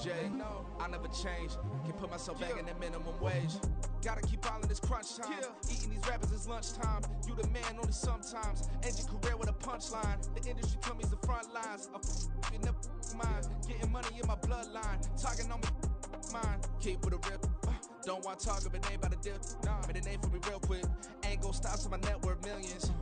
J. I never change. Can put myself back in the minimum wage. Gotta keep all in this crunch time. Eating these rappers is lunchtime. You the man only sometimes. End your career with a punchline. The industry told me it's the front lines. In the mind. Getting money in my bloodline. Talking on me, mine. Keep with a rip. Don't want to talk if it ain't about to dip. Made a name for me real quick. Ain't gon' stop till my net worth millions.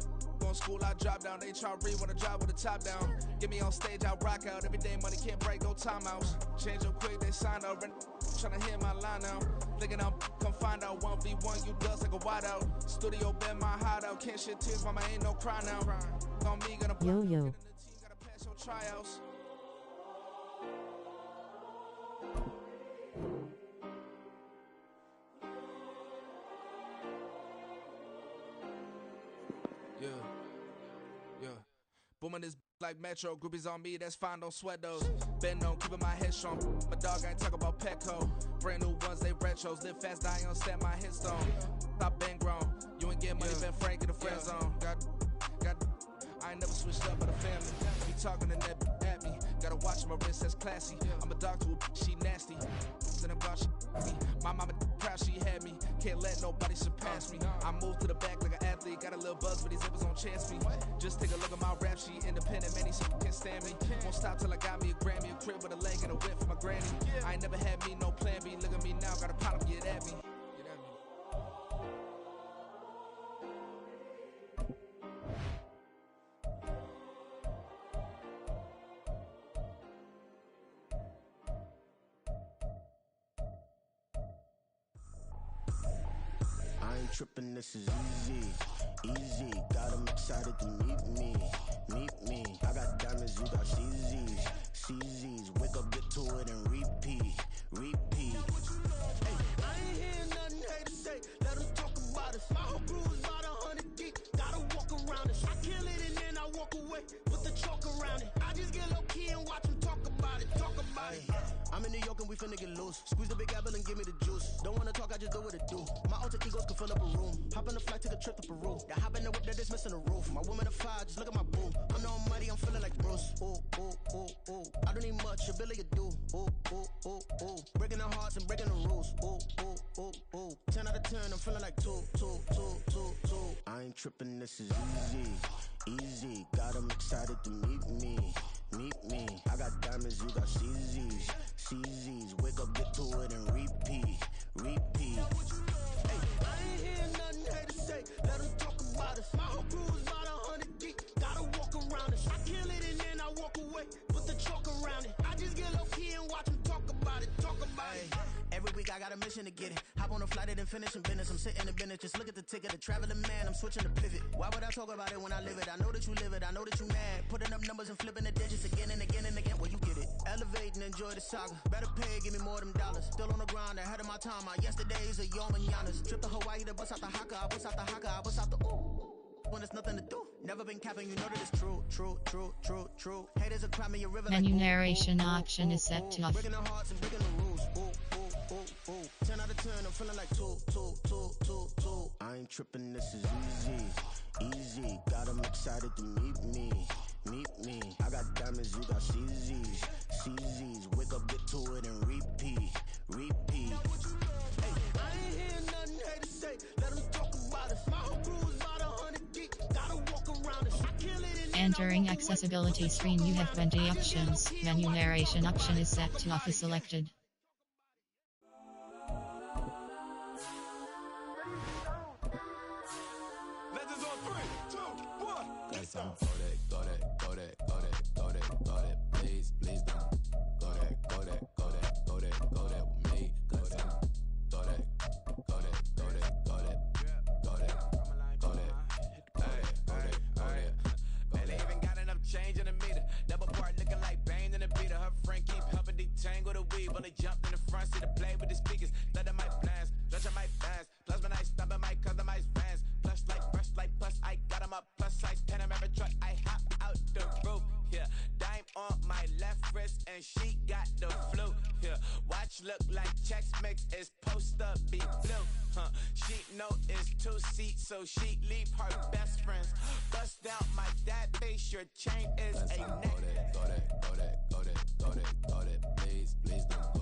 Going school, I drop down. They try to read when I drop with the top down. Get me on stage, I rock out. Every day money can't break, go timeouts. Change up quick, they sign up. Tryna hear my line now. Thinking I'm come find out 1v1, you dust like a wideout. Studio been my hideout. Can't shed tears, mama ain't no cry now. On me, gonna play. Yo. Gotta pass your tryouts. Yeah. Booming this like Metro, groupies on me, that's fine, don't sweat those. Been on, keeping my head strong. My dog ain't talk about Petco. Brand new ones, they retros. Live fast, die on set my headstone. Stop been grown. You ain't getting money, been Frank in the friend zone. Got, I ain't never switched up for the family. Be talking to that at me. Gotta watch my wrist, that's classy. I'm a dog to a she nasty. And I'm gone, she me. My mama proud she had me. Can't let nobody surpass me. I move to the back like an athlete. Got a little buzz, but these zippers don't chance me. Just take a look at my rap sheet. Independent, many can't stand me. Won't stop till I got me a Grammy. A crib with a leg and a whip for my granny. I ain't never had me no plan B. Look at me now, got a problem, get at me. Trippin', this is easy, got 'em excited to meet me. I got diamonds, you got CZs, wake up, get to it and repeat. Hey, I ain't hear nothing hate to say, let them talk about us. My whole crew is about 100 deep, gotta walk around it. I kill it and then I walk away, put the chalk around it. I just get low key and watch them talk about it. I'm in New York and we finna get loose. Squeeze the big apple and give me the juice. Don't wanna talk, I just do what it do. My alter egos can fill up a room. Hop on a flight, take a trip to Peru. That hop in the whip that is missing the roof. My woman a fire, just look at my boo. I'm no money, I'm feeling like Bruce. Ooh. I don't need much, ability to do. Ooh. Breaking the hearts and breaking the rules. Ooh. 10 out of 10, I'm feeling like 2. I ain't tripping, this is easy. Got 'em excited to meet me. I got diamonds, you got CZs, wake up, get to it and repeat. Hey, I ain't hear nothing hate to say, let them talk about us. My whole crew is about 100 deep, gotta walk around it. I kill it and then I walk away, put the chalk around it. I just get low key and watch them talk about it. Every week I got a mission to get it. Hop on a flight and then finish in business. I'm sitting in business, just look at the ticket. The traveling man, I'm switching to pivot. Why would I talk about it when I live it? I know that you live it, I know that you mad. Putting up numbers and flipping the digits again and again and again. Well, you get it. Elevate and enjoy the saga. Better pay, give me more than dollars. Still on the grind, ahead of my time. My yesterdays are your mananas. Trip to Hawaii to bust out the haka. I bust out the haka, I bust out the ooh. When there's nothing to do. Never been capping, you know that it's true. Haters are climbing your river. Menu like, narration option is set to off. Breaking the hearts and breaking the rules. 10 out of 10, I'm feeling like 2. I ain't tripping, this is easy. Got 'em excited to meet me. I got diamonds, you got CZs, wake up, get to it and repeat. Hey, I ain't hear nothing hate to say, let them talk about us. My whole crew is about 100 deep, gotta walk around us. I kill it and Entering accessibility screen, you have 20 options. Menu narration option is set to off is selected. Legends on 3, 2, 1. Got some go that, please don't. Go that with me. Got some go that. And they even got enough change in the meter. Double part looking like Bane in the beater. Her friend keep helping detangle the weave. Only jumped in the front seat to play with the speakers. Let them might blast, Dutch might fast. Plus when I stop it, might customize fans. Plus I got them up. Plus size Panamera truck, I hop out the roof. Yeah, dime on my left wrist and she got the flu. Yeah, watch look like Chex Mix is post up be blue. She know it's 2 seats, so she leave her best friends. Bust out my dad face, your chain is a neck. Go that, please don't.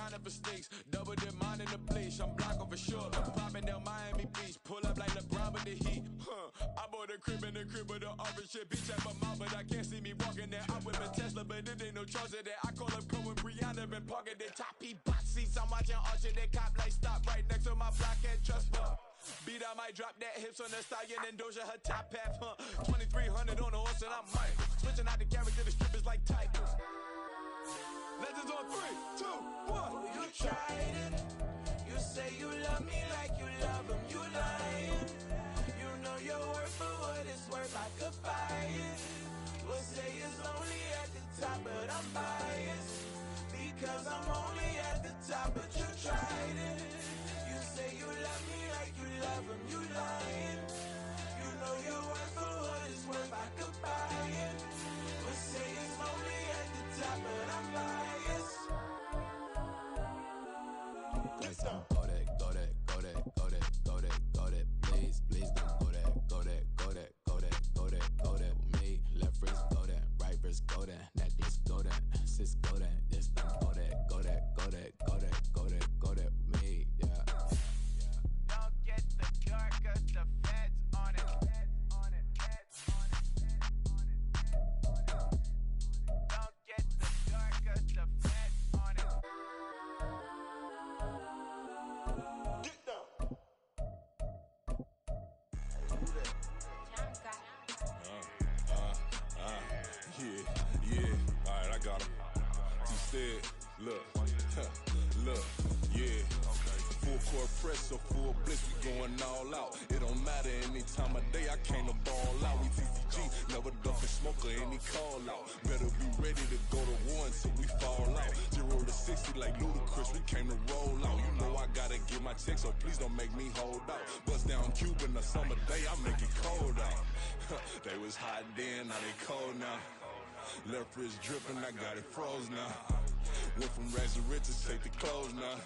grinding for sneaks. Double the mind in the bleach. I'm blocking for sure. Popping down Miami Beach. Pull up like LeBron with the heat. I bought a crib in the crib with the office shit. Bitch at my mouth, but I can't see me walking there. I whip a Tesla, but it ain't no charge of that. I call up Cohen, Brianna, been parking the top. He box seats. I'm watching Archer. They cop like stop right next to my block and trust for. Beat, I might drop that hips on the stallion and Doja her top half, 2300 on the horse and I'm Mike. Switching out the character, the strippers like tigers. Legends on 3, 2, 1. You tried it. You say you love me like you love him. You lying. You know your worth for what it's worth. I could buy it. We'll say it's only at the top, but I'm biased. Because I'm only at the top, but you tried it. You say you love me like you love him, you lying. You know your worth for what it's worth, I could buy it. We'll say it's only at the top, but I'm biased. That's on go that, go that, go that, go that, go that, go that. Please, please don't go that, go that, go that, go that, go that, go that. Me, left wrist, go that, right wrist, go that, necklace, go that, sis, go that, this thing, go that, go that, go that, go that, go that, go that. Me, yeah. Don't get the car, cause the feds on it. Don't get the car, cause the feds on it. Get down. Yeah. Alright, I got him. He said, look, yeah. Full court press, so full blitz, we going all out. It don't matter any time of day, I came to ball out. We TCG, never duck a smoker, any call out. Better be ready to go to war until we fall out. 0 to 60 like Ludacris, we came to roll out. You know I gotta get my check, so please don't make me hold out. Bust down Cuban a summer day, I make it cold out. They was hot then, now they cold now. Left wrist dripping, I got it froze now. Went from rags to riches, take the clothes now.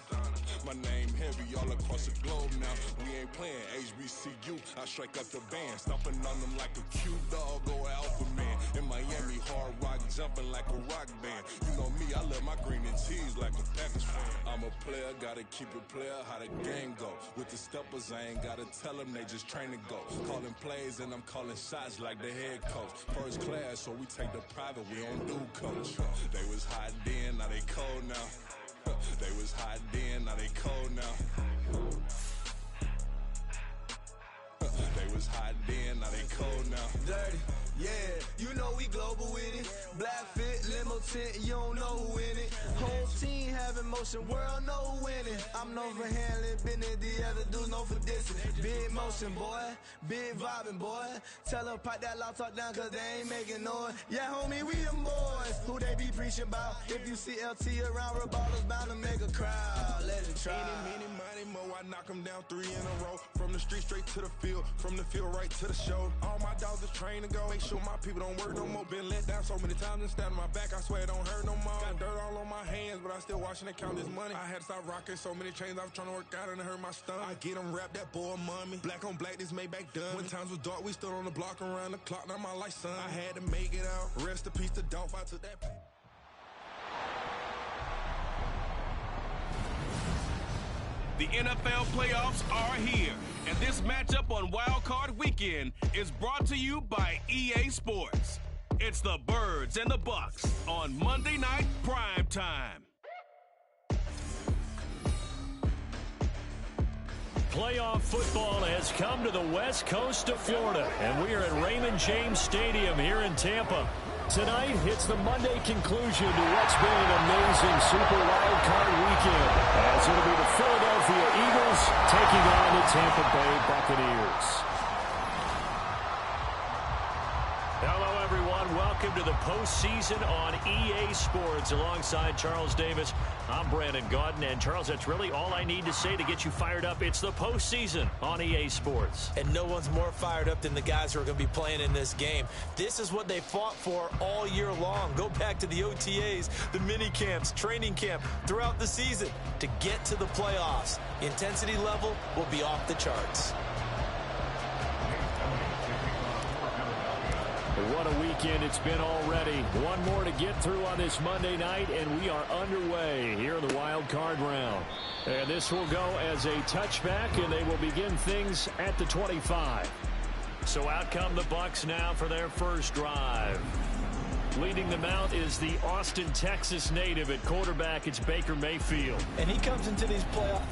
My name heavy all across the globe now. We ain't playing HBCU, I strike up the band. Stomping on them like a cute dog or alpha man. In Miami, hard rock jumping like a rock band. You know me, I love my green and cheese like a Packers fan. I'm a player, gotta keep it player, how the game go. With the steppers, I ain't gotta tell them, they just train to go. Calling plays and I'm calling shots like the head coach. First class, so we take the private, we don't do coach. They was hot then, now they cold now. They was hot then, now they cold now. They was hot then, now they cold now. Dirty, yeah, you know we global with it. Black fit, limo tint, you don't know who in it. Whole team having motion, world know who winning. I'm known for handling business, the other dudes known for dissing. Big motion, boy, big vibing, boy. Tell them pipe that loud talk down, cause they ain't making noise. Yeah, homie, we them boys, who they be preaching about. If you see LT around, Reballers bound to make a crowd. Let it try. Many, mo, I knock them down 3 in a row. From the street straight to the field, from the field right to the show. All my dogs are trained to go. Make sure my people don't work no more. Been let down so many times and stand on my back, I swear it don't hurt no more. Got dirt all on my hands, but I still watching and count this money. I had to stop rocking so many chains, I was trying to work out and it hurt my stomach. I get them wrapped, that boy mommy. Black on black, this Maybach done. When times was dark, we stood on the block around the clock, now my life son. I had to make it out. Rest in peace to Dolph, I took that pain. The NFL playoffs are here, and this matchup on Wild Card Weekend is brought to you by EA Sports. It's the Birds and the Bucks on Monday Night Prime Time. Playoff football has come to the west coast of Florida, and we are at Raymond James Stadium here in Tampa. Tonight, it's the Monday conclusion to what's been an amazing Super Wild Card weekend, as it'll be the Philadelphia Eagles taking on the Tampa Bay Buccaneers. Hello, everyone. Welcome to the postseason on EA Sports. Alongside Charles Davis, I'm Brandon Gaudin. And, Charles, that's really all I need to say to get you fired up. It's the postseason on EA Sports. And no one's more fired up than the guys who are going to be playing in this game. This is what they fought for all year long. Go back to the OTAs, the mini camps, training camp, throughout the season to get to the playoffs. The intensity level will be off the charts. What a weekend it's been already. One more to get through on this Monday night, and we are underway here in the wild card round. And this will go as a touchback, and they will begin things at the 25. So out come the Bucs now for their first drive. Leading them out is the Austin, Texas native. At quarterback, it's Baker Mayfield. And he comes into these playoffs.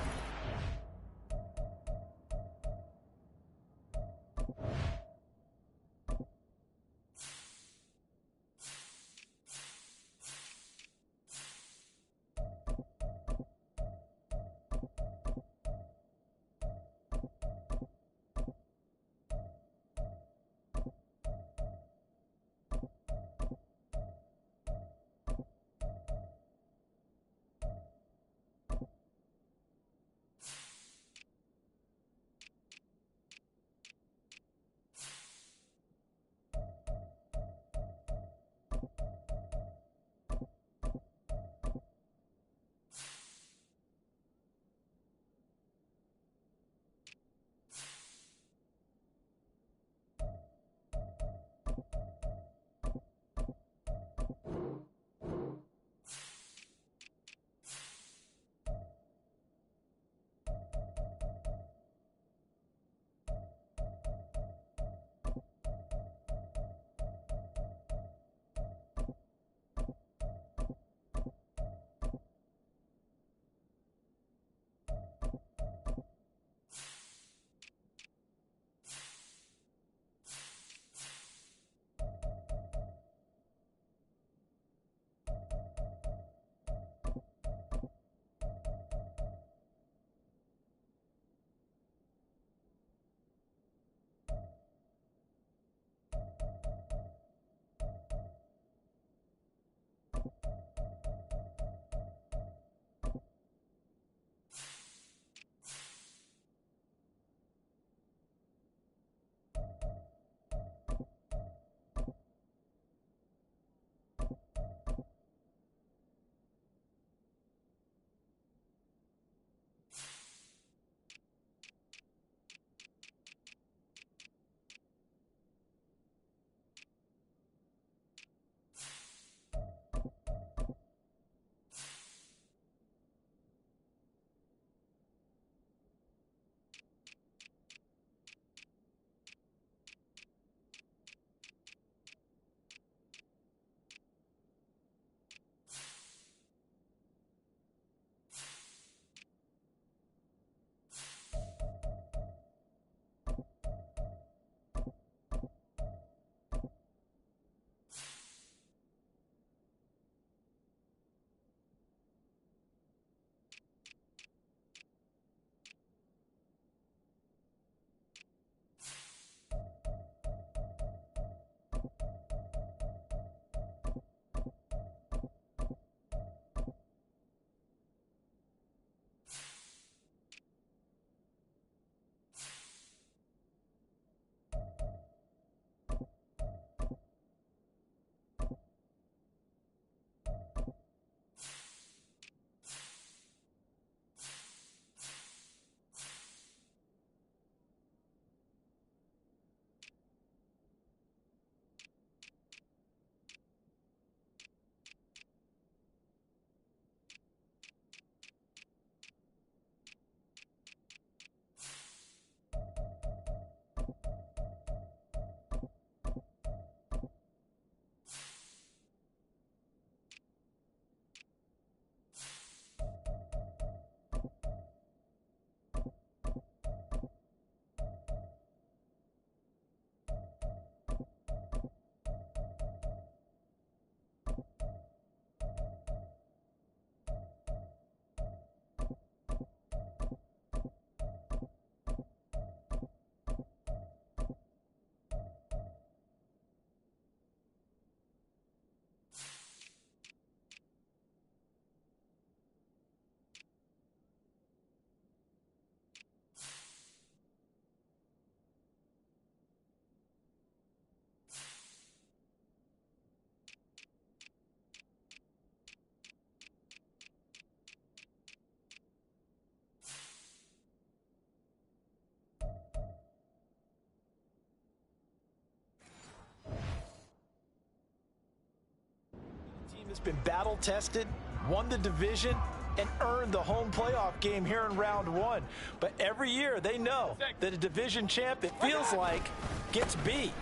that's been battle-tested, won the division, and earned the home playoff game here in round one. But every year they know that a division champ, it feels like, gets beat.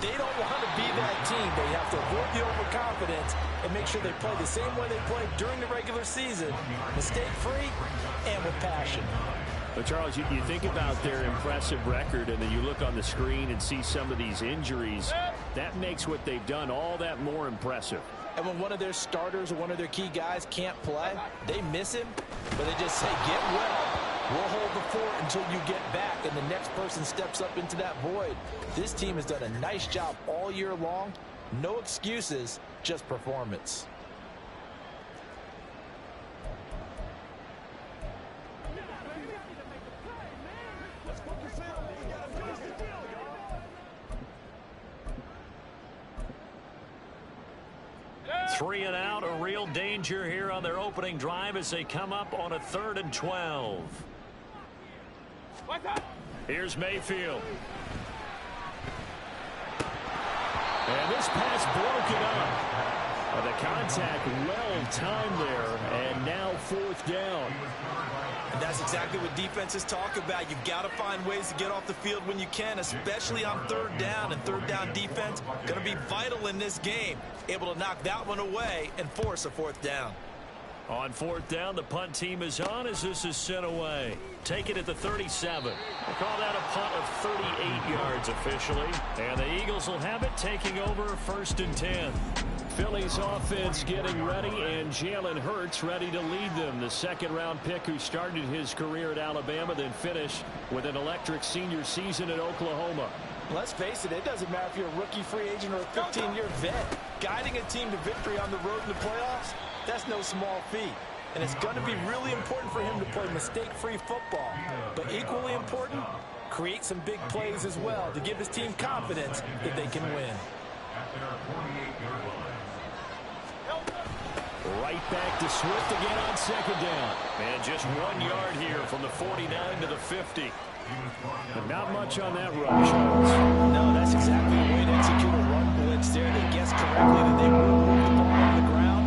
They don't want to be that team. They have to avoid the overconfidence and make sure they play the same way they played during the regular season, mistake-free and with passion. But Charles, you think about their impressive record, and then you look on the screen and see some of these injuries. That makes what they've done all that more impressive. And when one of their starters or one of their key guys can't play, they miss him, but they just say, get well. We'll hold the fort until you get back, and the next person steps up into that void. This team has done a nice job all year long. No excuses, just performance. Three and out, a real danger here on their opening drive as they come up on a 3rd and 12. Here's Mayfield. And this pass broken up. The contact well timed there, and now 4th down. And that's exactly what defenses talk about. You've got to find ways to get off the field when you can, especially on 3rd down. And 3rd down defense going to be vital in this game. Able to knock that one away and force a 4th down. On 4th down, the punt team is on as this is sent away. Take it at the 37. We'll call that a punt of 38 yards officially. And the Eagles will have it, taking over 1st and 10. Philly's offense getting ready, and Jalen Hurts ready to lead them. The 2nd-round pick who started his career at Alabama, then finished with an electric senior season at Oklahoma. Let's face it, it doesn't matter if you're a rookie free agent or a 15-year vet. Guiding a team to victory on the road in the playoffs, that's no small feat. And it's going to be really important for him to play mistake-free football. But equally important, create some big plays as well to give his team confidence that they can win. Right back to Swift again on 2nd down. And just 1 yard here from the 49 to the 50. But not much on that run, Charles. No, that's exactly the way to execute a run blitz there. They guessed correctly that they would move the ball on the ground,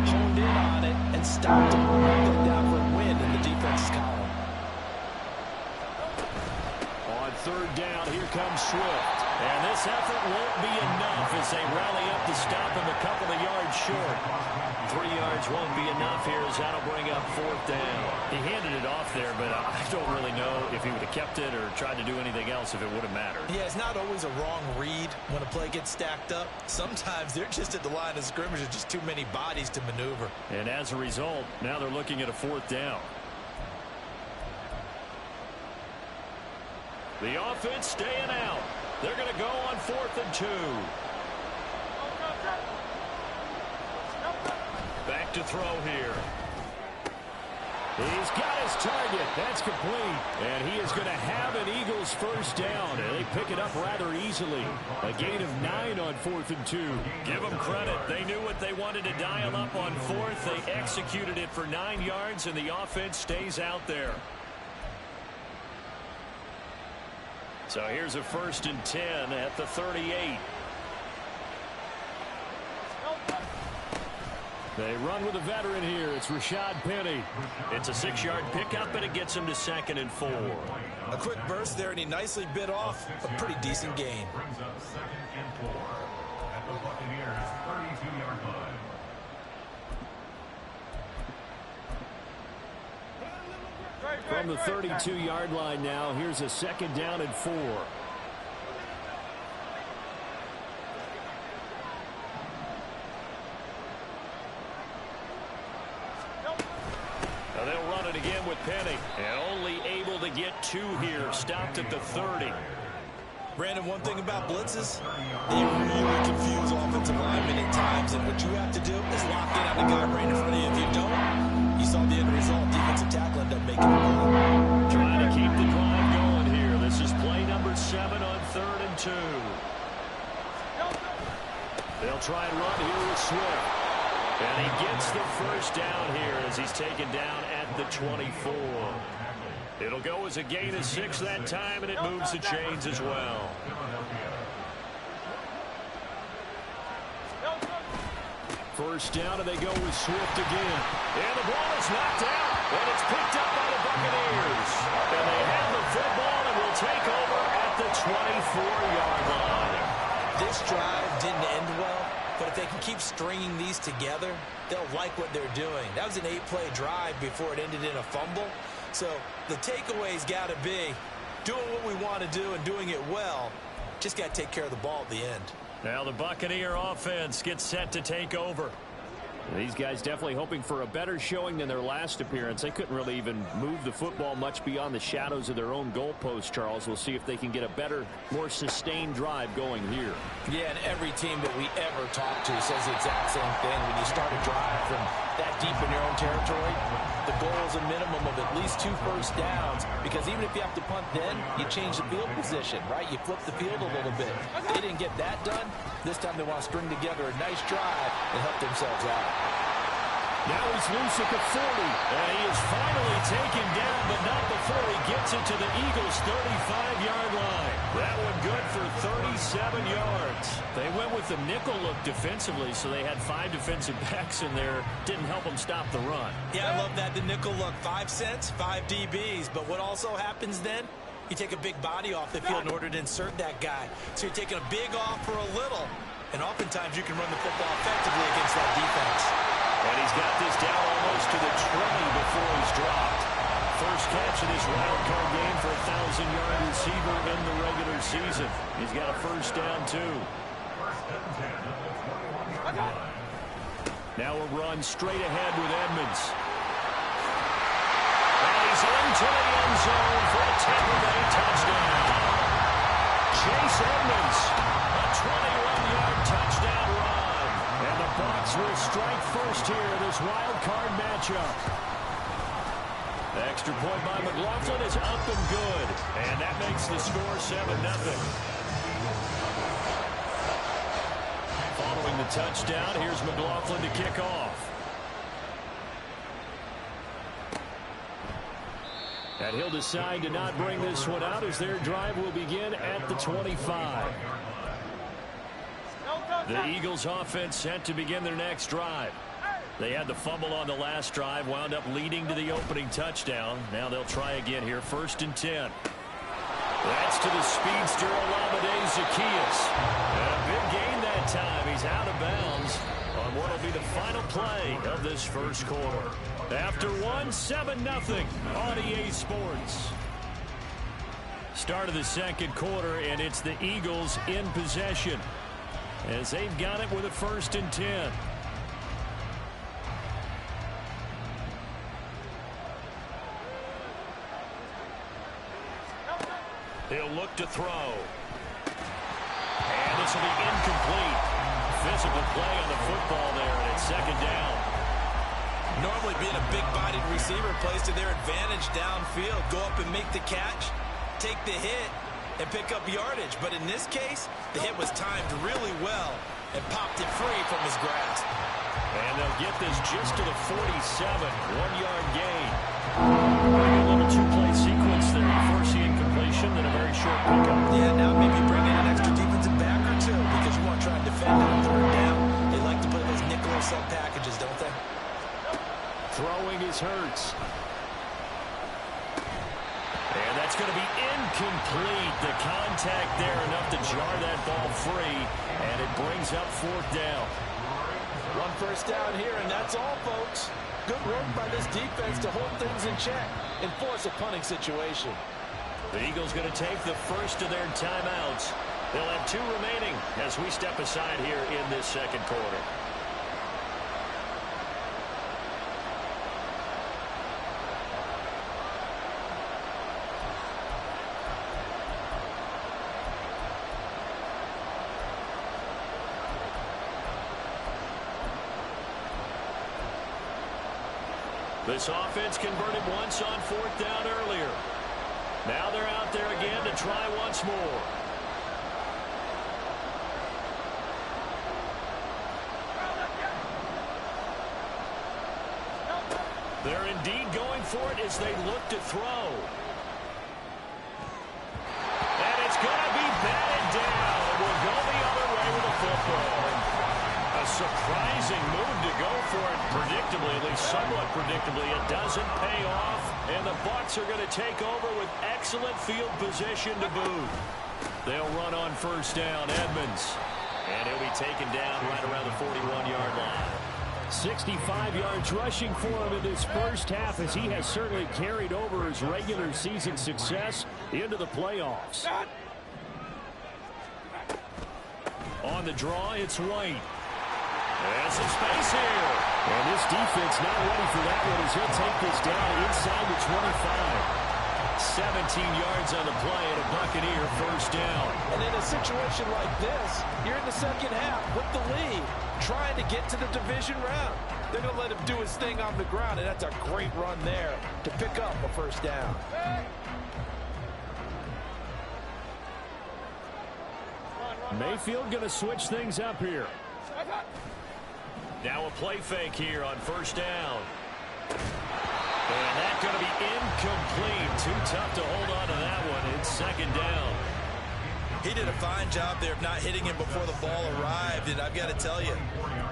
honed in on it, and stopped them. Got down for a win in the defense's column. On 3rd down, here comes Swift. And this effort won't be enough as they rally up to stop him a couple of yards short. 3 yards won't be enough here as that'll bring up 4th down. He handed it off there, but I don't really know if he would have kept it or tried to do anything else if it would have mattered. Yeah, it's not always a wrong read when a play gets stacked up. Sometimes they're just at the line of scrimmage with just too many bodies to maneuver. And as a result, now they're looking at a 4th down. The offense staying out. They're going to go on 4th and 2. Back to throw here. He's got his target. That's complete. And he is going to have an Eagles 1st down. And they pick it up rather easily. A gain of 9 on 4th and 2. Give them credit. They knew what they wanted to dial up on 4th. They executed it for 9 yards, and the offense stays out there. So here's a 1st and 10 at the 38. They run with a veteran here. It's Rashad Penny. It's a 6-yard pickup, and it gets him to 2nd and 4. A quick burst there, and he nicely bit off a pretty decent gain. Brings up 2nd and 4 at the Buccaneers' 32-yard line. From the 32-yard line now, here's a 2nd down and 4. Now they'll run it again with Penny. And only able to get 2 here. Stopped at the 30. Brandon, one thing about blitzes, they really confuse offensive linemen at times. And what you have to do is lock in on the guy right in front of you. If you don't, you saw the end result. Defensive tackle ended up making a move. Trying to keep the drive going here. This is play number 7 on 3rd and 2. They'll try and run here with Swift. And he gets the 1st down here as he's taken down at the 24. It'll go as a gain of 6 that time, and it moves the chains as well. First down, and they go with Swift again. And the ball is knocked out, and it's picked up by the Buccaneers. And they have the football and will take over at the 24-yard line. This drive didn't end well, but if they can keep stringing these together, they'll like what they're doing. That was an 8-play drive before it ended in a fumble. So the takeaway's got to be doing what we want to do and doing it well. Just got to take care of the ball at the end. Now the Buccaneer offense gets set to take over. These guys definitely hoping for a better showing than their last appearance. They couldn't really even move the football much beyond the shadows of their own goalpost, Charles. We'll see if they can get a better, more sustained drive going here. Yeah, and every team that we ever talk to says the exact same thing. When you start a drive from that deep in your own territory, the goal is a minimum of at least 2 first downs, because even if you have to punt then, you change the field position, right? You flip the field a little bit. They didn't get that done. This time they want to string together a nice drive and help themselves out. Now he's loose at the 40, and he is finally taken down, but not before he gets it to the Eagles' 35-yard line. That one good for 37 yards. They went with the nickel look defensively, so they had 5 defensive backs in there. Didn't help them stop the run. Yeah, I love that, the nickel look. 5 cents, 5 DBs. But what also happens then? You take a big body off the field in order to insert that guy. So you're taking a big off for a little. And oftentimes you can run the football effectively against that defense. And he's got this down almost to the 20 before he's dropped. First catch of this wild card game for a 1,000-yard receiver in the regular season. He's got a first down, too. Now a run straight ahead with Edmonds. And he's into the end zone for a Tampa Bay touchdown. Chase Edmonds, a 21-yard touchdown run. And the Bucs will strike first here in this wild card matchup. The extra point by McLaughlin is up and good. And that makes the score 7-0. Following the touchdown, here's McLaughlin to kick off. And he'll decide to not bring this one out as their drive will begin at the 25. The Eagles offense set to begin their next drive. They had the fumble on the last drive, wound up leading to the opening touchdown. Now they'll try again here, 1st and 10. That's to the speedster, Olamide Zaccheaus. And a big gain that time. He's out of bounds on what will be the final play of this first quarter. After 7-0 on EA Sports. Start of the second quarter, and it's the Eagles in possession, as they've got it with a 1st and 10. He'll look to throw. And this will be incomplete. Physical play on the football there, and it's 2nd down. Normally being a big-bodied receiver plays to their advantage downfield. Go up and make the catch, take the hit, and pick up yardage. But in this case, the hit was timed really well and popped it free from his grasp. And they'll get this just to the 47, 1-yard gain. A little 2-play sequence there. You force the incompletion, then a very short pickup. Yeah, now maybe bring in an extra defensive back or two, because you want to try and defend on 3rd down. They like to play those nickel or sub packages, don't they? Throwing is Hurts. And that's going to be incomplete. The contact there enough to jar that ball free, and it brings up 4th down. 1 first down here, and that's all, folks. Good work by this defense to hold things in check and force a punting situation. The Eagles going to take the first of their timeouts. They'll have 2 remaining as we step aside here in this second quarter. This offense converted once on 4th down earlier. Now they're out there again to try once more. They're indeed going for it as they look to throw. And it's going to be batted down. It will go the other way with the football. A surprise losing move to go for it predictably, at least somewhat predictably. It doesn't pay off, and the Bucs are going to take over with excellent field position to boot. They'll run on first down. Edmonds. And he'll be taken down right around the 41-yard line. 65 yards rushing for him in this first half, as he has certainly carried over his regular season success into the playoffs. On the draw, it's White. There's some space here. And this defense not ready for that one, as he'll take this down inside the 25. 17 yards on the play and a Buccaneer first down. And in a situation like this, you're in the second half with the lead, trying to get to the division round. They're going to let him do his thing on the ground, and that's a great run there to pick up a first down. Mayfield going to switch things up here. Now a play fake here on first down. And that's going to be incomplete. Too tough to hold on to that one. It's second down. He did a fine job there of not hitting him before the ball arrived. And I've got to tell you,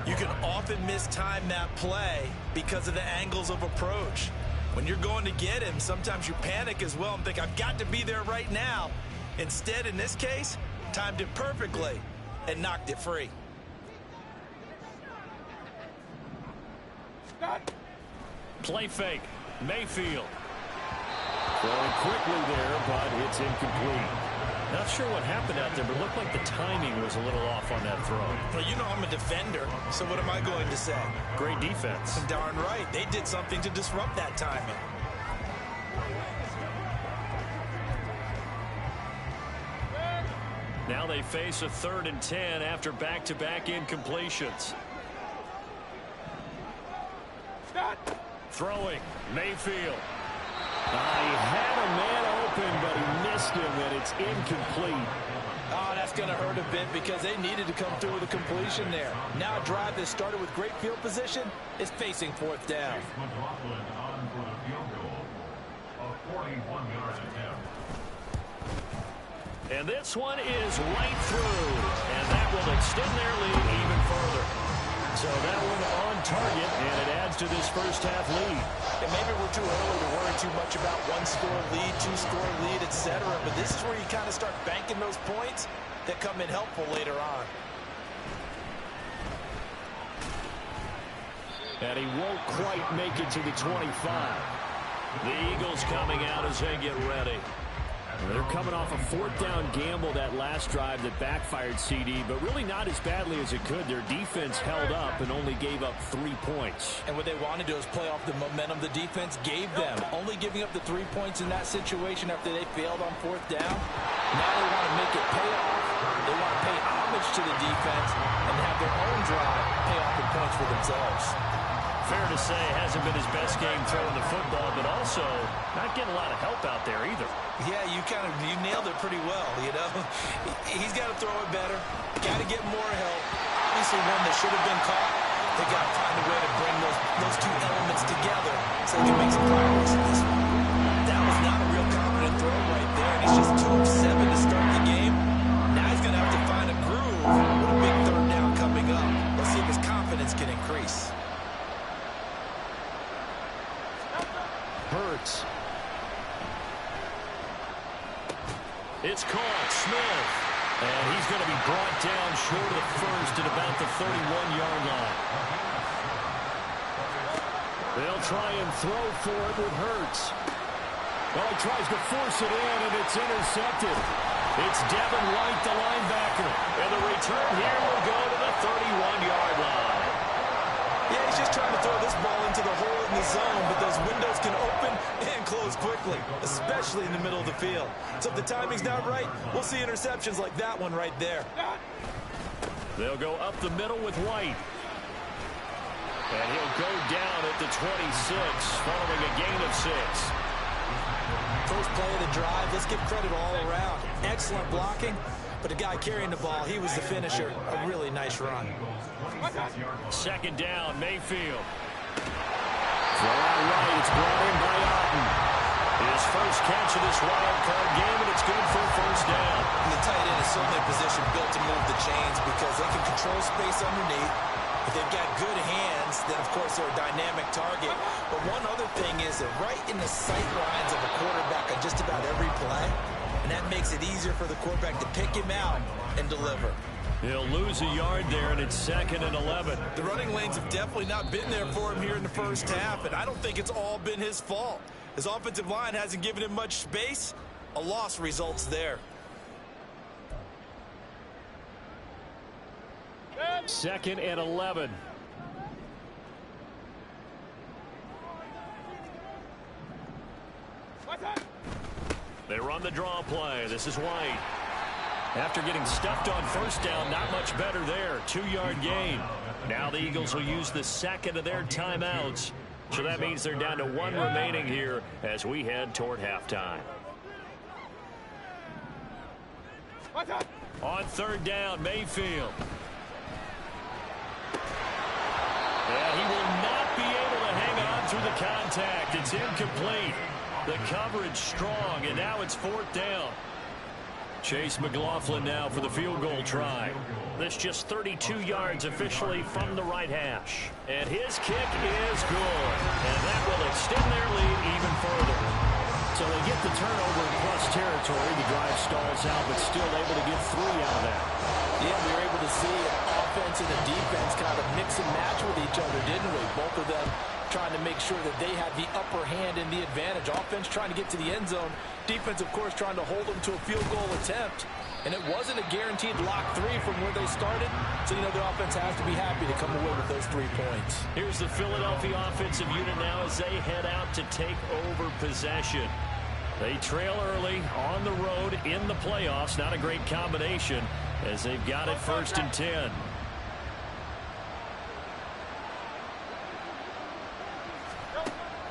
you can often mistime that play because of the angles of approach. When you're going to get him, sometimes you panic as well and think, I've got to be there right now. Instead, in this case, timed it perfectly and knocked it free. Play fake. Mayfield. Throwing quickly there, but it's incomplete. Not sure what happened out there, but it looked like the timing was a little off on that throw. Well, you know I'm a defender, so what am I going to say? Great defense. Darn right. They did something to disrupt that timing. Now they face a 3rd and 10 after back-to-back incompletions. Throwing, Mayfield. He had a man open, but he missed him, and it's incomplete. Oh, that's going to hurt a bit because they needed to come through with a completion there. Now a drive that started with great field position is facing 4th down. And this one is right through, and that will extend their lead even further. So that one on target, and it adds to this first half lead. And maybe we're too early to worry too much about 1-score lead, 2-score lead, etc. But this is where you kind of start banking those points that come in helpful later on. And he won't quite make it to the 25. The Eagles coming out as they get ready. They're coming off a 4th down gamble that last drive that backfired CD, but really not as badly as it could. Their defense held up and only gave up 3 points. And what they wanted to do is play off the momentum the defense gave them. Only giving up the 3 points in that situation after they failed on 4th down. Now they want to make it pay off. They want to pay homage to the defense and have their own drive pay off the points for themselves. Fair to say, hasn't been his best game throwing the football, but also not getting a lot of help out there either. Yeah, you nailed it pretty well, you know. He's got to throw it better. Got to get more help. Obviously, one that should have been caught. They got to find a way to bring those two elements together so they can make some progress in this one. That was not a real confident throw right there, and he's just 2 of 7 to start the game. Now he's going to have to find a groove with a big 3rd down coming up. Let's see if his confidence can increase. Hurts. It's caught. Smith. And he's going to be brought down short of the first at about the 31-yard line. They'll try and throw for it with Hurts. Well, he tries to force it in, and it's intercepted. It's Devin White, the linebacker. And the return here will go to the 31-yard line. Yeah, he's just trying to throw this ball into the hole in the zone, but those windows can open and close quickly, especially in the middle of the field. So if the timing's not right, we'll see interceptions like that one right there. They'll go up the middle with White. And he'll go down at the 26, following a gain of 6. First play of the drive, let's give credit all around. Excellent blocking, but the guy carrying the ball, he was the finisher. A really nice run. Second down, Mayfield. Throw out right, it's brought in by Otten. His first catch of this wild card game, and it's good for a first down. And the tight end is certainly a position built to move the chains because they can control space underneath. If they've got good hands, then, of course, they're a dynamic target. But one other thing is they're right in the sight lines of a quarterback on just about every play, and that makes it easier for the quarterback to pick him out and deliver. He'll lose a yard there, and it's 2nd and 11. The running lanes have definitely not been there for him here in the first half, and I don't think it's all been his fault. His offensive line hasn't given him much space. A loss results there. 2nd and 11. They run the draw play. This is White. After getting stuffed on first down, not much better there. 2-yard gain. Now the Eagles will use the second of their timeouts. So that means they're down to 1 remaining here as we head toward halftime. On 3rd down, Mayfield. And he will not be able to hang on through the contact. It's incomplete. The coverage strong, and now it's 4th down. Chase McLaughlin now for the field goal try. This just 32 yards officially from the right hash. And his kick is good. And that will extend their lead even further. So they get the turnover in plus territory. The drive stalls out, but still able to get 3 out of that. Yeah, we were able to see an offense and a defense kind of mix and match with each other, didn't we? Both of them trying to make sure that they had the upper hand and the advantage. Offense trying to get to the end zone. Defense, of course, trying to hold them to a field goal attempt. And it wasn't a guaranteed lock 3 from where they started. So, the offense has to be happy to come away with those 3 points. Here's the Philadelphia offensive unit now as they head out to take over possession. They trail early on the road in the playoffs. Not a great combination as they've got it 1st and 10.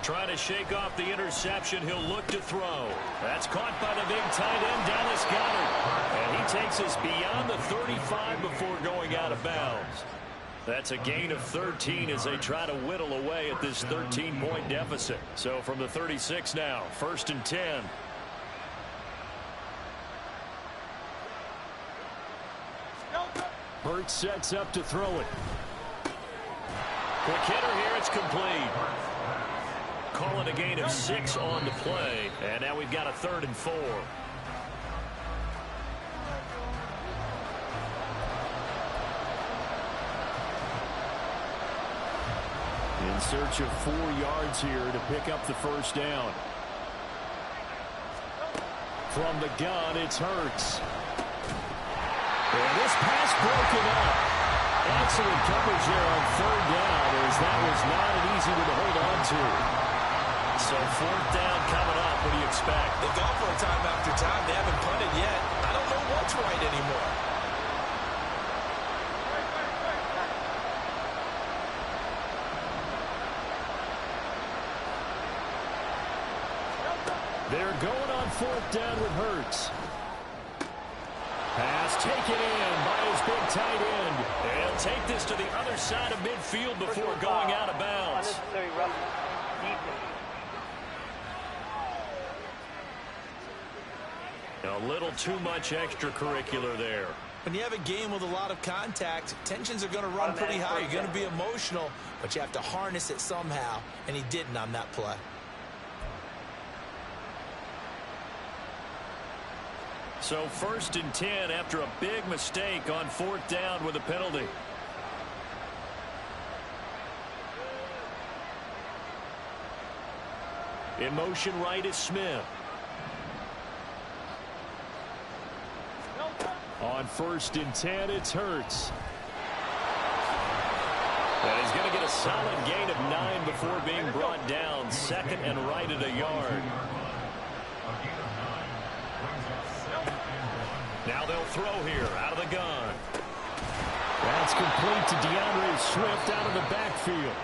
Trying to shake off the interception. He'll look to throw. That's caught by the big tight end, Dallas Goedert. And he takes us beyond the 35 before going out of bounds. That's a gain of 13 as they try to whittle away at this 13-point deficit. So from the 36 now, 1st and 10. Hurts sets up to throw it. Quick hitter here. It's complete. Calling a gain of 6 on the play. And now we've got a 3rd and 4. In search of 4 yards here to pick up the 1st down. From the gun, it's Hurts. And this pass broken up. Excellent coverage there on 3rd down as that was not an easy one to hold on to. So 4th down coming up. What do you expect? They've gone for a time after time. They haven't punted yet. I don't know what's right anymore. They're going on 4th down with Hurts. Pass taken in by his big tight end. They'll take this to the other side of midfield before going out of bounds. A little too much extracurricular there. When you have a game with a lot of contact, tensions are going to run pretty high. You're going to be emotional, but you have to harness it somehow, and he didn't on that play. So 1st and 10 after a big mistake on 4th down with a penalty. In motion right is Smith. On 1st and 10, it's Hurts. And he's going to get a solid gain of 9 before being brought down. 2nd and right at a yard. Now they'll throw here out of the gun. That's complete to DeAndre Swift out of the backfield.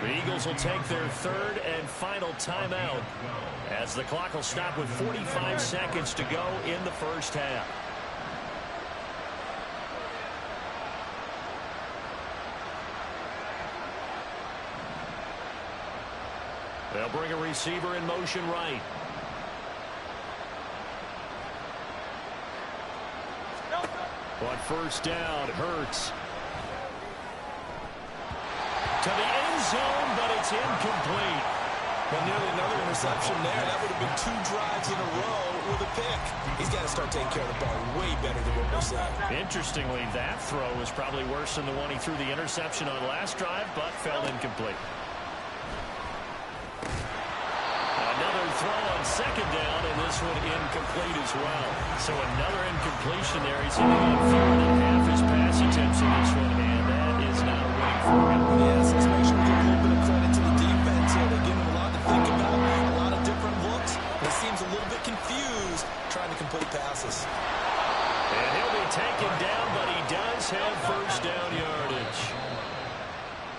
The Eagles will take their 3rd and final timeout as the clock will stop with 45 seconds to go in the 1st half. They'll bring a receiver in motion right. On 1st down, Hurts. to the end zone, but it's incomplete. Well, nearly another interception there. That would have been 2 drives in a row with a pick. He's got to start taking care of the ball way better than what we're saying. Interestingly, that throw was probably worse than the one he threw the interception on last drive, but fell incomplete. Another throw on second down, and this one incomplete as well. So another incompletion there. He's hitting on fewer than half his pass attempts in this one, and that is not a win for him. Yes, let's make sure we give a little bit of credit to the defense here. They give him a lot to think about, a lot of different looks. He seems a little bit confused trying to complete passes. And he'll be taken down, but he does have first down yardage.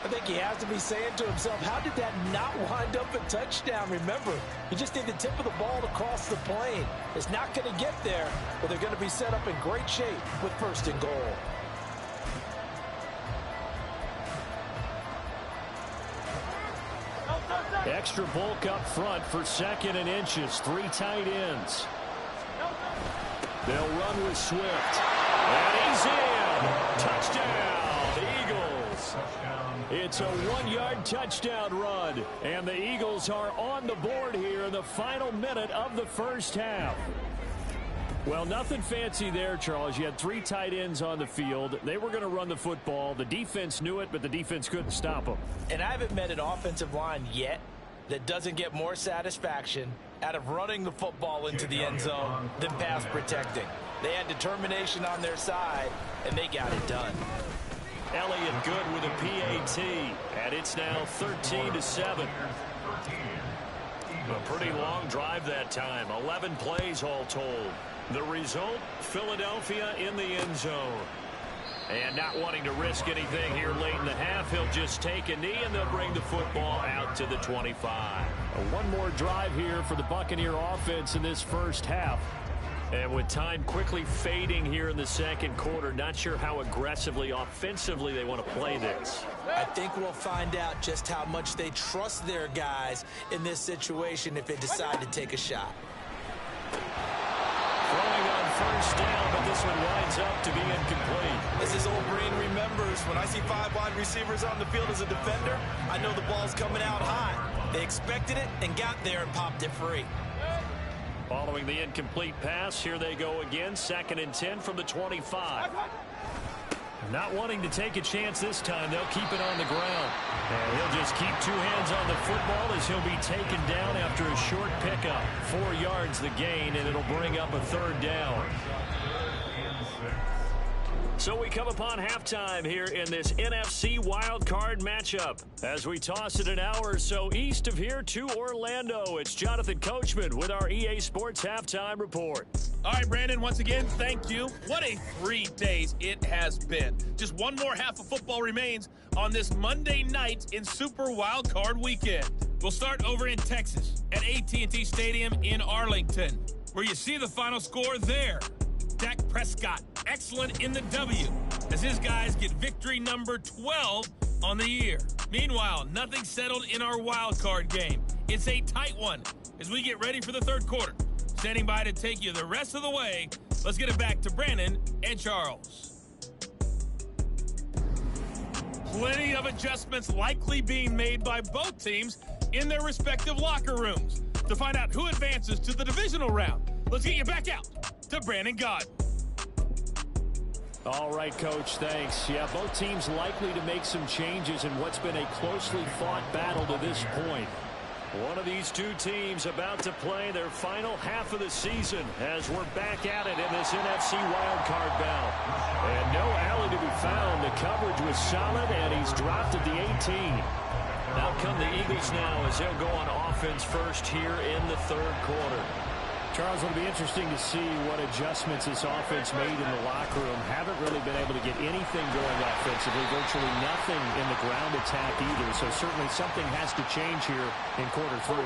I think he has to be saying to himself, how did that not wind up a touchdown? Remember, he just did the tip of the ball across the plane. It's not going to get there, but they're going to be set up in great shape with first and goal. Extra bulk up front for 2nd and inches. 3 tight ends. They'll run with Swift. And he's in. Touchdown, Eagles. It's a 1-yard touchdown run. And the Eagles are on the board here in the final minute of the first half. Well, nothing fancy there, Charles. You had 3 tight ends on the field. They were going to run the football. The defense knew it, but the defense couldn't stop them. And I haven't met an offensive line yet that doesn't get more satisfaction out of running the football into the end zone than pass protecting. They had determination on their side, and they got it done. Elliott good with a PAT, and it's now 13-7. A pretty long drive that time, 11 plays all told. The result, Philadelphia in the end zone. And not wanting to risk anything here late in the half, he'll just take a knee, and they'll bring the football out to the 25. One more drive here for the Buccaneer offense in this first half. And with time quickly fading here in the second quarter, not sure how aggressively, offensively they want to play this. I think we'll find out just how much they trust their guys in this situation if they decide to take a shot. Throwing on first down, but this one winds up to be incomplete. As his old brain remembers, when I see 5 wide receivers on the field as a defender, I know the ball's coming out high. They expected it and got there and popped it free. Following the incomplete pass, here they go again, 2nd and 10 from the 25. Not wanting to take a chance this time, they'll keep it on the ground. And he'll just keep 2 hands on the football as he'll be taken down after a short pickup. 4 yards the gain, and it'll bring up a 3rd down. So we come upon halftime here in this NFC wildcard matchup. As we toss it an hour or so east of here to Orlando, it's Jonathan Coachman with our EA Sports Halftime Report. All right, Brandon, once again, thank you. What a 3 days it has been. Just one more half of football remains on this Monday night in Super Wildcard Weekend. We'll start over in Texas at AT&T Stadium in Arlington, where you see the final score there. Dak Prescott, excellent in the W, as his guys get victory number 12 on the year. Meanwhile, nothing settled in our wild card game. It's a tight one as we get ready for the 3rd quarter. Standing by to take you the rest of the way, let's get it back to Brandon and Charles. Plenty of adjustments likely being made by both teams in their respective locker rooms. To find out who advances to the divisional round, let's get you back out to Brandon Gaudin. All right, Coach, thanks. Yeah, both teams likely to make some changes in what's been a closely fought battle to this point. One of these 2 teams about to play their final half of the season as we're back at it in this NFC wildcard bout. And no alley to be found. The coverage was solid, and he's dropped at the 18. Out come the Eagles now as they'll go on offense first here in the 3rd quarter. Charles, it'll be interesting to see what adjustments this offense made in the locker room. Haven't really been able to get anything going offensively, virtually nothing in the ground attack either. So certainly something has to change here in quarter 3.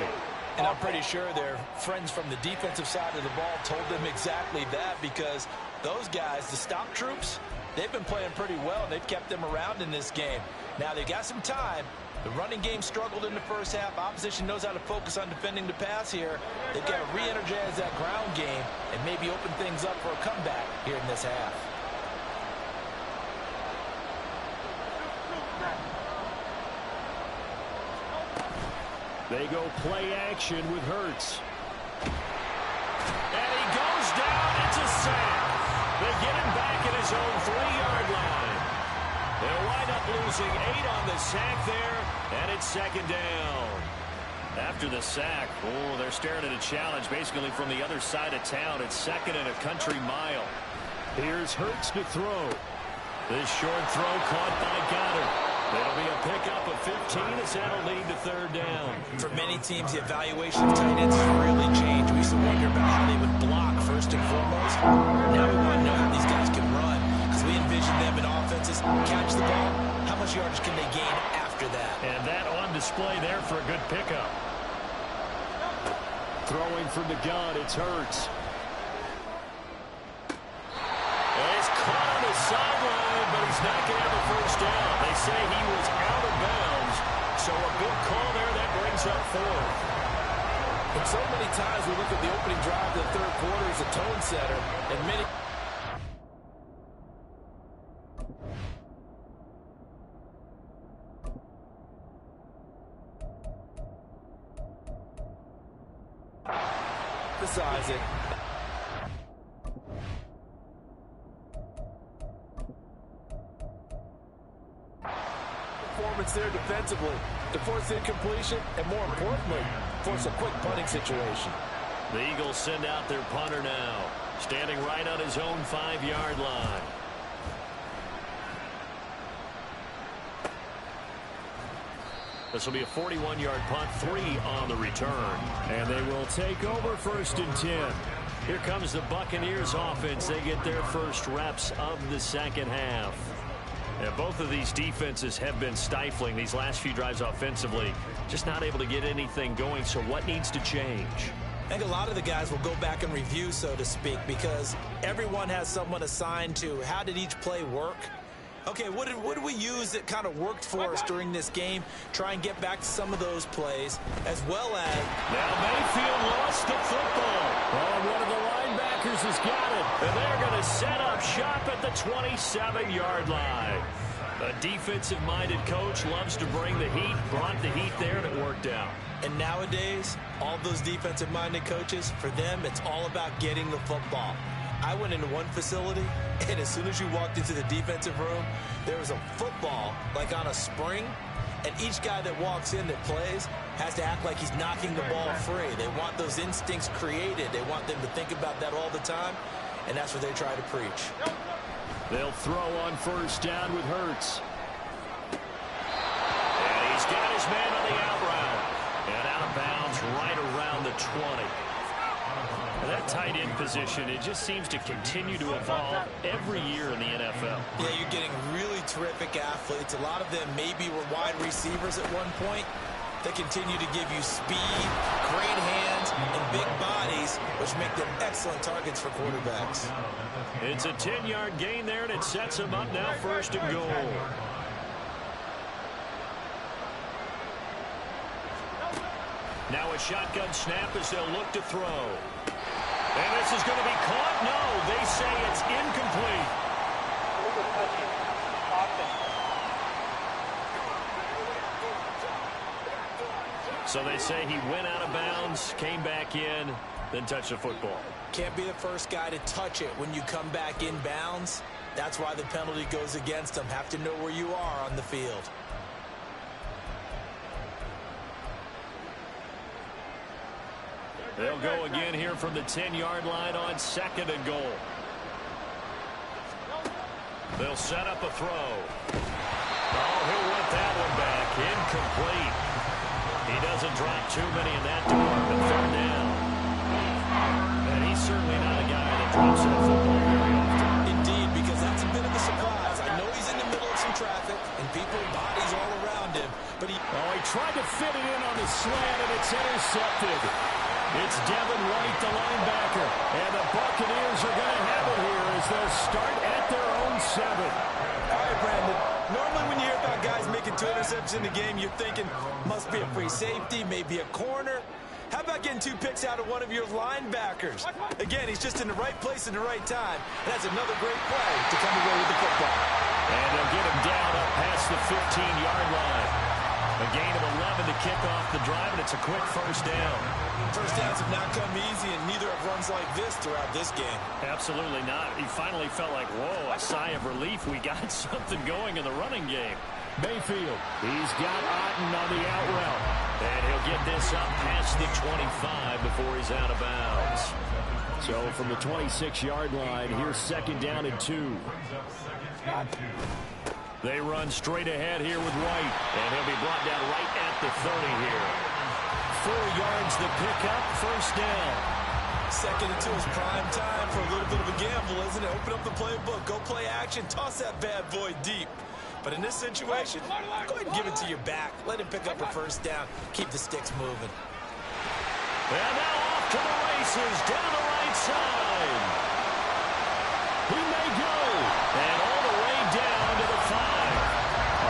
And I'm pretty sure their friends from the defensive side of the ball told them exactly that, because those guys, the stop troops, they've been playing pretty well. They've kept them around in this game. Now they've got some time. The running game struggled in the first half. Opposition knows how to focus on defending the pass here. They've got to re-energize that ground game and maybe open things up for a comeback here in this half. They go play action with Hurts. And he goes down. It's a sack. They get him back at his own 3-yard line. They'll wind up losing 8 on the sack there, and it's second down. After the sack, they're staring at a challenge basically from the other side of town. It's second and a country mile. Here's Hurts to throw. This short throw caught by Goddard. It'll be a pickup of 15 as that'll lead to third down. For many teams, the evaluation of tight ends has really changed. We used to wonder about how they would block first and foremost. Now we want to know how these guys can run because we envision them in offenses catch the ball. How much yardage can they gain after that? And that on display there for a good pickup. Throwing from the gun, it's Hurts. And it's caught on the sideline, but he's not going to have a first down. They say he was out of bounds, so a good call there. That brings up 4th. And so many times we look at the opening drive of the third quarter as a tone setter, and many... emphasize it. Performance there defensively to force incompletion and, more importantly, force a quick punting situation. The Eagles send out their punter now, standing right on his own 5-yard line. This will be a 41-yard punt, 3 on the return. And they will take over 1st and 10. Here comes the Buccaneers offense. They get their first reps of the second half. And both of these defenses have been stifling these last few drives offensively. Just not able to get anything going. So what needs to change? I think a lot of the guys will go back and review, so to speak, because everyone has someone assigned to how did each play work. Okay, what did we use that kind of worked for us during this game? Try and get back to some of those plays, as well as... Now Mayfield lost the football. Oh, one of the linebackers has got it. And they're going to set up shop at the 27-yard line. A defensive-minded coach loves to bring the heat, brought the heat there, and it worked out. And nowadays, all those defensive-minded coaches, for them, it's all about getting the football. I went into one facility, and as soon as you walked into the defensive room, there was a football, like on a spring, and each guy that walks in that plays has to act like he's knocking the ball free. They want those instincts created. They want them to think about that all the time, and that's what they try to preach. They'll throw on 1st down with Hurts. And he's got his man on the out route. And out of bounds right around the 20. That tight end position, it just seems to continue to evolve every year in the NFL. Yeah, you're getting really terrific athletes. A lot of them maybe were wide receivers at one point. They continue to give you speed, great hands, and big bodies, which make them excellent targets for quarterbacks. It's a 10-yard gain there, and it sets them up now 1st and goal. Now a shotgun snap as they'll look to throw. And this is going to be caught. No, they say it's incomplete. So they say he went out of bounds, came back in, then touched the football. Can't be the first guy to touch it when you come back in bounds. That's why the penalty goes against them. Have to know where you are on the field. They'll go again here from the 10-yard line on 2nd and goal. They'll set up a throw. Oh, he'll want that one back. Incomplete. He doesn't drop too many in that department. 3rd down. And he's certainly not a guy that drops that football very often. Indeed, because that's a bit of a surprise. I know he's in the middle of some traffic and people, bodies all around him. But he tried to fit it in on the slant, and it's intercepted. It's Devin White, the linebacker. And the Buccaneers are going to have it here as they'll start at their own 7. All right, Brandon. Normally when you hear about guys making 2 interceptions in the game, you're thinking must be a free safety, maybe a corner. How about getting 2 picks out of one of your linebackers? Again, he's just in the right place at the right time. And that's another great play to come away with the football. And they'll get him down up past the 15-yard line. A gain of 11 to kick off the drive, and it's a quick first down. First downs have not come easy, and neither have runs like this throughout this game. Absolutely not. He finally felt like, whoa, a sigh of relief. We got something going in the running game. Mayfield, he's got Otten on the out route. And he'll get this up past the 25 before he's out of bounds. So from the 26-yard line, here's second down and 2. They run straight ahead here with White. And he'll be brought down right at the 30 here. 4 yards the pickup, first down. Second and 2 is prime time for a little bit of a gamble, isn't it? Open up the playbook, go play action, toss that bad boy deep. But in this situation, go ahead and give it to your back. Let him pick up a first down. Keep the sticks moving. And now off to the races, down the right side. He may go. And all the way down to the 5.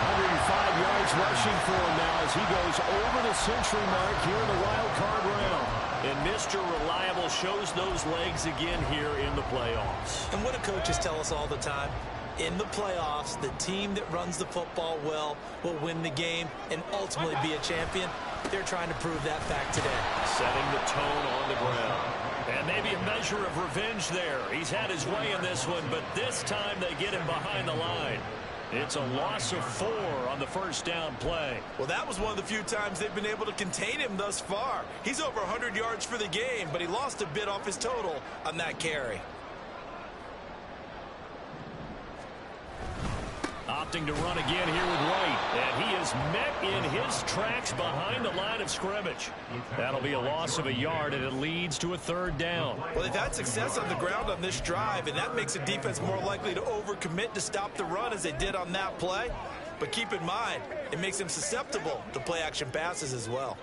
105 yards rushing for him now as he goes over the century mark here in the wild card round. And Mr. Reliable shows those legs again here in the playoffs. And what do coaches tell us all the time? In the playoffs, the team that runs the football well will win the game and ultimately be a champion. They're trying to prove that fact today. Setting the tone on the ground. And maybe a measure of revenge there. He's had his way in this one, but this time they get him behind the line. It's a loss of 4 on the first down play. Well, that was one of the few times they've been able to contain him thus far. He's over 100 yards for the game, but he lost a bit off his total on that carry. Opting to run again here with White. And he is met in his tracks behind the line of scrimmage. That'll be a loss of a yard, and it leads to a third down. Well, they've had success on the ground on this drive, and that makes a defense more likely to overcommit to stop the run as they did on that play. But keep in mind, it makes them susceptible to play-action passes as well.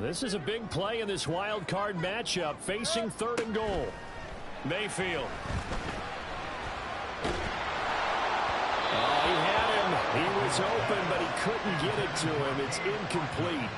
This is a big play in this wild card matchup, facing 3rd and goal. Mayfield. He had him. He was open, but he couldn't get it to him. It's incomplete.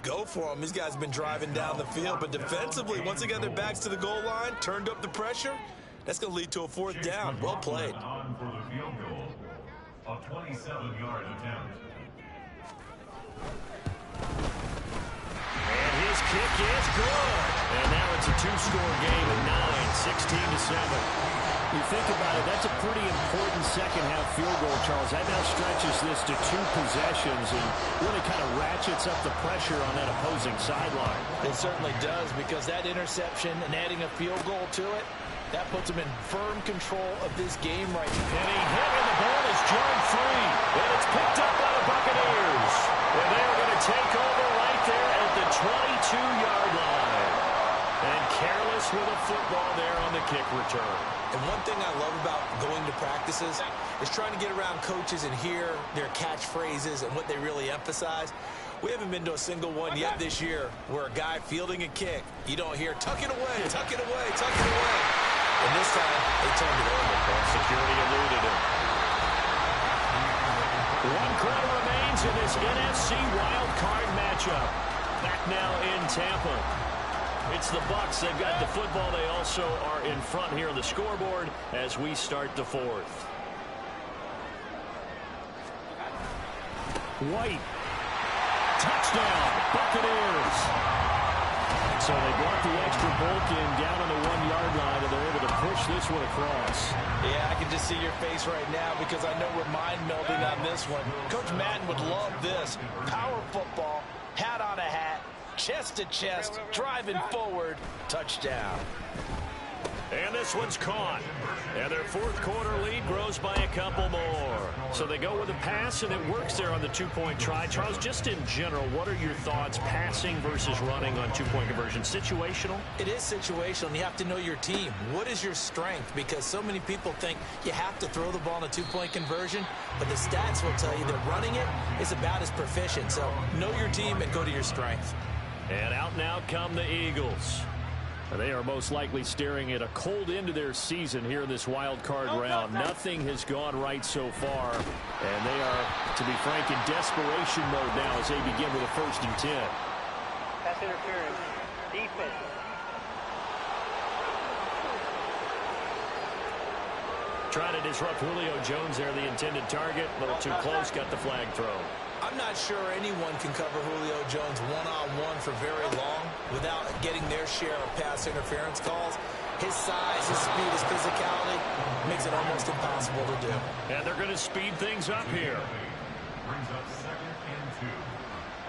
go for him. These guys have been driving down the field, but defensively, once they got their backs to the goal line, turned up the pressure, that's going to lead to a fourth down. Well played. On for the field goal, a 27-yard attempt. And his kick is good. And now it's a two-score game at 9, 16-7. You think about it, that's a pretty important second-half field goal, Charles. That now stretches this to 2 possessions and really kind of ratchets up the pressure on that opposing sideline. It certainly does, because that interception and adding a field goal to it, that puts him in firm control of this game right now. And he hit, and the ball is jarred free. And it's picked up by the Buccaneers. And they're going to take over right there at the 22-yard line. And careless with a football there on the kick return. And one thing I love about going to practices is trying to get around coaches and hear their catchphrases and what they really emphasize. We haven't been to a single one yet this year where a guy fielding a kick, you don't hear, tuck it away, tuck it away, tuck it away. And this time, they turned it over. Security eluded him. 1 quarter remains in this NFC wildcard matchup. Back now in Tampa. It's the Bucs. They've got the football. They also are in front here on the scoreboard as we start the fourth. White. Touchdown, Buccaneers. So they brought the extra bulk in down on the 1-yard line, and they're able to push this one across. Yeah, I can just see your face right now because I know we're mind melding on this one. Coach Madden would love this. Power football, hat on a hat, chest to chest, driving forward, touchdown. And this one's caught. And their fourth quarter lead grows by a couple more. So they go with a pass, and it works there on the 2-point try. Charles, just in general, what are your thoughts passing versus running on 2-point conversion? Situational? It is situational, and you have to know your team. What is your strength? Because so many people think you have to throw the ball in a 2-point conversion, but the stats will tell you that running it is about as proficient. So know your team and go to your strength. And out now come the Eagles. They are most likely staring at a cold end to their season here in this wild card round. Nothing has gone right so far, and they are, to be frank, in desperation mode now as they begin with a 1st and 10. Pass interference. Defense. Trying to disrupt Julio Jones there, the intended target. A little too close, got the flag thrown. I'm not sure anyone can cover Julio Jones one-on-one for very long without getting their share of pass interference calls. His size, his speed, his physicality makes it almost impossible to do. And they're going to speed things up here. Brings up 2nd and 2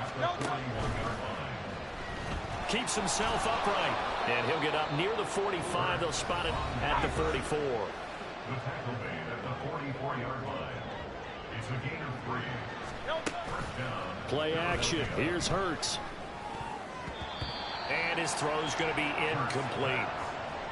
at the 41-yard line. Keeps himself upright. And he'll get up near the 45. They'll spot it at the 44. The tackle made at the 44-yard line. It's a gain of 3. Play action. Here's Hurts. And his throw's going to be incomplete.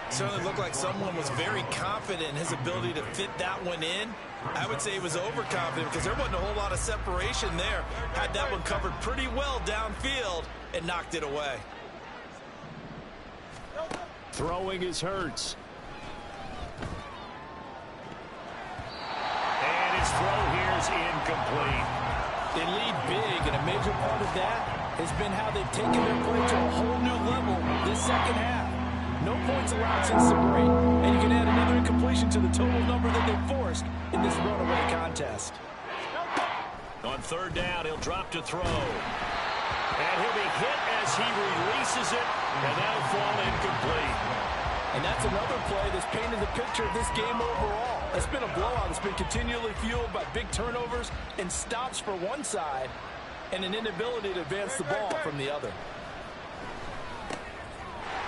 Certainly looked like someone was very confident in his ability to fit that one in. I would say he was overconfident because there wasn't a whole lot of separation there. Had that one covered pretty well downfield and knocked it away. Throwing is Hurts. And his throw here is incomplete. They lead big, and a major part of that has been how they've taken their play to a whole new level this second half. No points allowed since the break, and you can add another incompletion to the total number that they forced in this runaway contest. On 3rd down, he'll drop to throw. And he'll be hit as he releases it, and that'll fall incomplete. And that's another play that's painted the picture of this game overall. It's been a blowout that's been continually fueled by big turnovers and stops for one side and an inability to advance the ball from the other.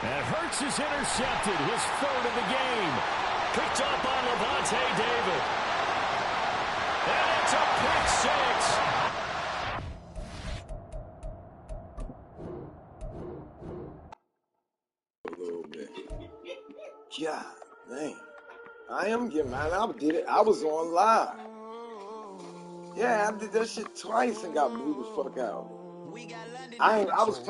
And Hurts is intercepted, his 3rd of the game. Picked up by Levante David. And it's a pick 6. God, dang. I am getting mad. I did it. I was on live. Yeah, I did that shit twice and got blew the fuck out. I was playing.